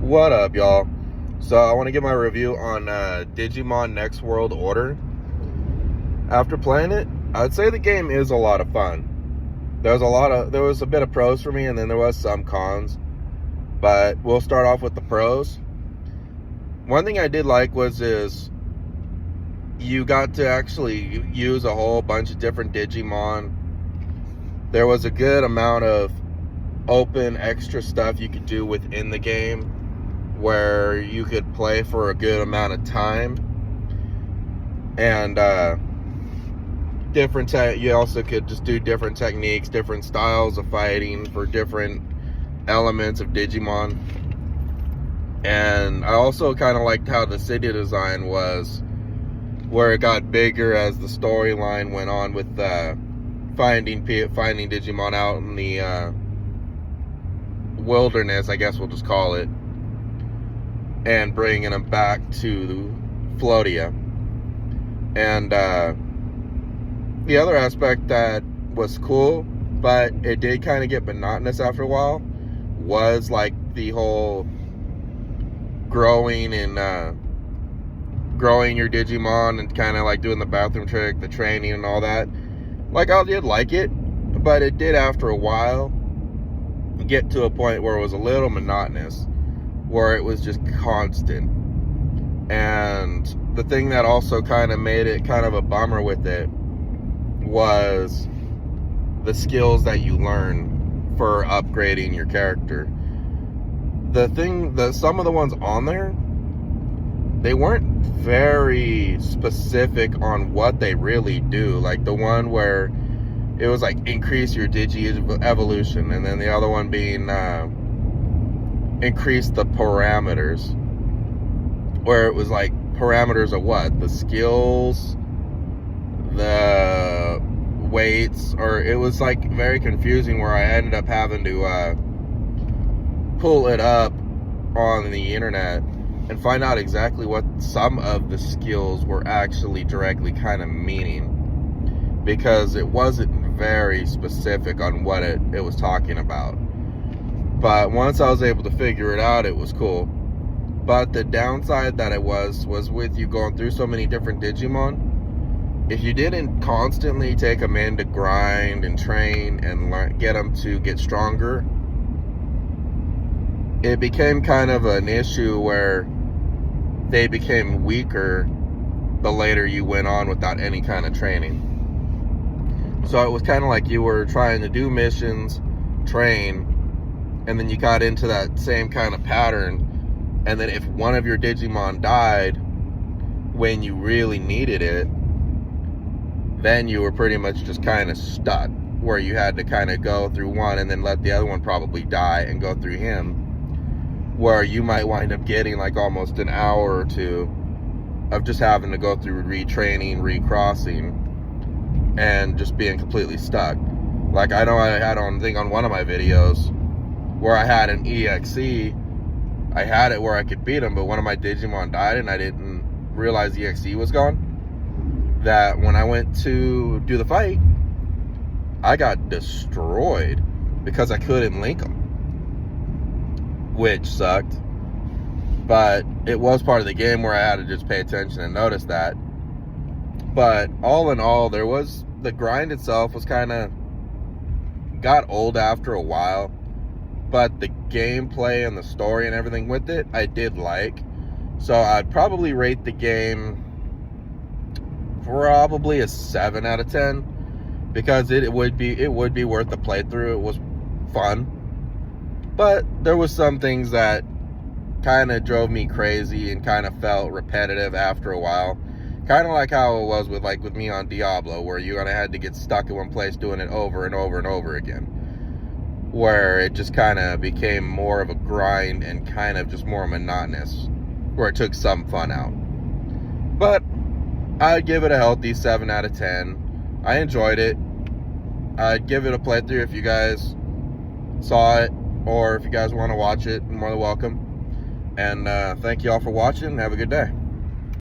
What up, y'all? So I want to give my review on Digimon Next World Order. After playing it, I'd say the game is a lot of fun. There was a bit of pros for me, and then there was some cons. But we'll start off with the pros. One thing I did like is you got to actually use a whole bunch of different Digimon. There was a good amount of open extra stuff you could do within the game, where you could play for a good amount of time, and you also could just do different techniques, different styles of fighting for different elements of Digimon. And I also kind of liked how the city design was, where it got bigger as the storyline went on with finding Digimon out in the wilderness, I guess we'll just call it, and bringing them back to Floatia. And the other aspect that was cool, but it did kind of get monotonous after a while, was like the whole growing your Digimon and kind of like doing the bathroom trick, the training and all that. Like, I did like it, but it did after a while get to a point where it was a little monotonous, where it was just constant. And the thing that also kind of made it kind of a bummer with it was the skills that you learn for upgrading your character. Some of the ones on there, they weren't very specific on what they really do. Like the one where it was like increase your Digi evolution, and then the other one being increase the parameters, where it was like parameters of what? The skills, the weights, or it was like very confusing, where I ended up having to pull it up on the internet and find out exactly what some of the skills were actually directly kind of meaning, because it wasn't very specific on what it was talking about. But once I was able to figure it out, it was cool. But the downside that it was with you going through so many different Digimon, if you didn't constantly take them in to grind and train and get them to get stronger, it became kind of an issue where they became weaker the later you went on without any kind of training. So it was kind of like you were trying to do missions, train, and then you got into that same kind of pattern. And then if one of your Digimon died when you really needed it, then you were pretty much just kind of stuck, where you had to kind of go through one and then let the other one probably die and go through him, where you might wind up getting like almost an hour or two of just having to go through retraining, recrossing, and just being completely stuck. Like, I know I had on one of my videos where I had an EXE. I had it where I could beat him, but one of my Digimon died and I didn't realize the EXE was gone. That when I went to do the fight, I got destroyed because I couldn't link them, which sucked. But it was part of the game where I had to just pay attention and notice that. But all in all, the grind itself was kind of got old after a while, but the gameplay and the story and everything with it, I did like. So I'd probably rate the game probably a 7 out of 10, because it would be worth the playthrough. It was fun, but there was some things that kind of drove me crazy and kind of felt repetitive after a while. Kind of like how it was with me on Diablo, where you kind of had to get stuck in one place doing it over and over and over again, where it just kind of became more of a grind and kind of just more monotonous, where it took some fun out. But I'd give it a healthy 7 out of 10. I enjoyed it. I'd give it a playthrough if you guys saw it, or if you guys want to watch it, you're more than welcome. And thank you all for watching. Have a good day.